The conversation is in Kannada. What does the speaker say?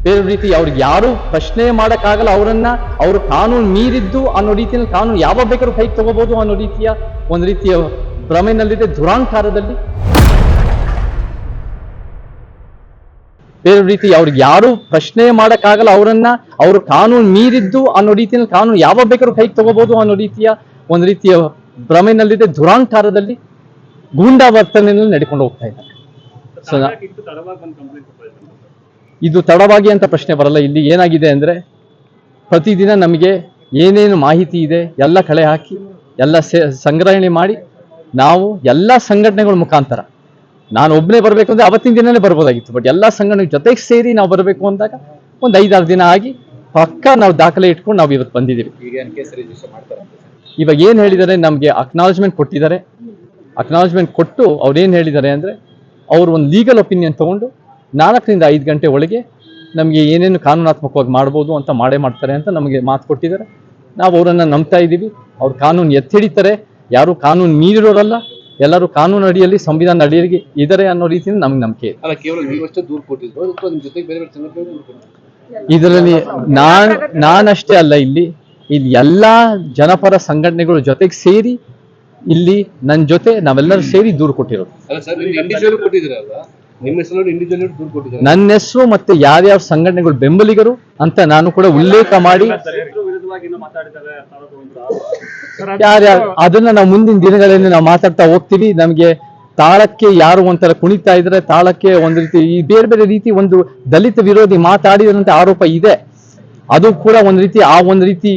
ಬೇರೆ ರೀತಿ ಅವ್ರಿಗೆ ಯಾರು ಪ್ರಶ್ನೆ ಮಾಡೋಕ್ಕಾಗಲ್ಲ, ಅವರು ಕಾನೂನು ಮೀರಿದ್ದು ಅನ್ನೋ ರೀತಿಯಲ್ಲಿ ಕಾನೂನು ಯಾವ ಬೇಕಾದ್ರೂ ಕೈಗೆ ತಗೋಬಹುದು ಅನ್ನೋ ರೀತಿಯ ಒಂದು ರೀತಿಯ ಭ್ರಮೆನಲ್ಲಿದೆ, ದುರಾಂಕಾರದಲ್ಲಿ. ಬೇರೆ ರೀತಿ ಅವ್ರಿಗೆ ಯಾರು ಪ್ರಶ್ನೆ ಮಾಡೋಕ್ಕಾಗಲ್ಲ, ಅವರು ಕಾನೂನು ಮೀರಿದ್ದು ಅನ್ನೋ ರೀತಿಯಲ್ಲಿ ಕಾನೂನು ಯಾವ ಬೇಕಾದ್ರೂ ಕೈಗೆ ತಗೋಬಹುದು ಅನ್ನೋ ರೀತಿಯ ಒಂದು ರೀತಿಯ ಭ್ರಮೆನಲ್ಲಿದೆ, ದುರಾಂಕಾರದಲ್ಲಿ ಗೂಂಡಾ ವರ್ತನೆಯಲ್ಲಿ ನಡ್ಕೊಂಡು ಹೋಗ್ತಾ ಇದ್ದಾರೆ. ಇದು ತಡವಾಗಿ ಅಂತ ಪ್ರಶ್ನೆ ಬರಲ್ಲ. ಇಲ್ಲಿ ಏನಾಗಿದೆ ಅಂದ್ರೆ ಪ್ರತಿದಿನ ನಮಗೆ ಏನೇನು ಮಾಹಿತಿ ಇದೆ ಎಲ್ಲ ಕಳೆ ಹಾಕಿ ಎಲ್ಲ ಸಂಗ್ರಹಣೆ ಮಾಡಿ ನಾವು ಎಲ್ಲ ಸಂಘಟನೆಗಳ ಮುಖಾಂತರ, ನಾನು ಒಬ್ಬನೇ ಬರಬೇಕು ಅಂದ್ರೆ ಅವತ್ತಿನ ದಿನನೇ ಬರ್ಬೋದಾಗಿತ್ತು, ಬಟ್ ಎಲ್ಲ ಸಂಘಟನೆ ಜೊತೆಗೆ ಸೇರಿ ನಾವು ಬರಬೇಕು ಅಂದಾಗ ಒಂದು 5-6 ದಿನ ಆಗಿ ಪಕ್ಕ ನಾವು ದಾಖಲೆ ಇಟ್ಕೊಂಡು ನಾವು ಇವತ್ತು ಬಂದಿದ್ದೀವಿ. ಇವಾಗ ಏನು ಹೇಳಿದ್ದಾರೆ, ನಮಗೆ ಅಕ್ನಾಲಜ್ಮೆಂಟ್ ಕೊಟ್ಟಿದ್ದಾರೆ. ಅಕ್ನಾಲಜ್ಮೆಂಟ್ ಕೊಟ್ಟು ಅವ್ರು ಏನು ಹೇಳಿದ್ದಾರೆ ಅಂದರೆ, ಅವರು ಒಂದು ಲೀಗಲ್ ಒಪಿನಿಯನ್ ತೊಗೊಂಡು 4ರಿಂದ 5 ಗಂಟೆ ಒಳಗೆ ನಮಗೆ ಏನೇನು ಕಾನೂನಾತ್ಮಕವಾಗಿ ಮಾಡ್ಬೋದು ಅಂತ ಮಾಡ್ತಾರೆ ಅಂತ ನಮಗೆ ಮಾತು ಕೊಟ್ಟಿದ್ದಾರೆ. ನಾವು ಅವರನ್ನು ನಂಬ್ತಾ ಇದ್ದೀವಿ. ಅವ್ರು ಕಾನೂನು ಎತ್ತಿಡಿತಾರೆ, ಯಾರು ಕಾನೂನು ಮೀರಿರೋರಲ್ಲ, ಎಲ್ಲರೂ ಕಾನೂನು ಅಡಿಯಲ್ಲಿ ಸಂವಿಧಾನ ಅಡಿಯಲ್ಲಿ ಇದ್ದಾರೆ ಅನ್ನೋ ರೀತಿಯಿಂದ ನಮ್ಗೆ ನಂಬಿಕೆ ಇದೆ. ಇದರಲ್ಲಿ ನಾನಷ್ಟೇ ಅಲ್ಲ, ಇಲ್ಲಿ ಎಲ್ಲಾ ಜನಪರ ಸಂಘಟನೆಗಳು ಜೊತೆಗೆ ಸೇರಿ ಇಲ್ಲಿ ನನ್ನ ಜೊತೆ ನಾವೆಲ್ಲರೂ ಸೇರಿ ದೂರು ಕೊಟ್ಟಿರೋದು. ನನ್ನ ಹೆಸರು ಮತ್ತೆ ಯಾರ್ಯಾವ ಸಂಘಟನೆಗಳು ಬೆಂಬಲಿಗರು ಅಂತ ನಾನು ಕೂಡ ಉಲ್ಲೇಖ ಮಾಡಿ, ಯಾರ್ಯಾರು ಅದನ್ನ ನಾವು ಮುಂದಿನ ದಿನಗಳಲ್ಲಿ ನಾವು ಮಾತಾಡ್ತಾ ಹೋಗ್ತೀವಿ. ನಮಗೆ ತಾಳಕ್ಕೆ ಯಾರು ಒಂಥರ ಕುಣಿತಾ ಇದ್ರೆ, ತಾಳಕ್ಕೆ ಒಂದು ರೀತಿ ಈ ಬೇರೆ ಬೇರೆ ರೀತಿ ಒಂದು ದಲಿತ ವಿರೋಧಿ ಮಾತಾಡಿದಂತೆ ಆರೋಪ ಇದೆ. ಅದು ಕೂಡ ಒಂದು ರೀತಿ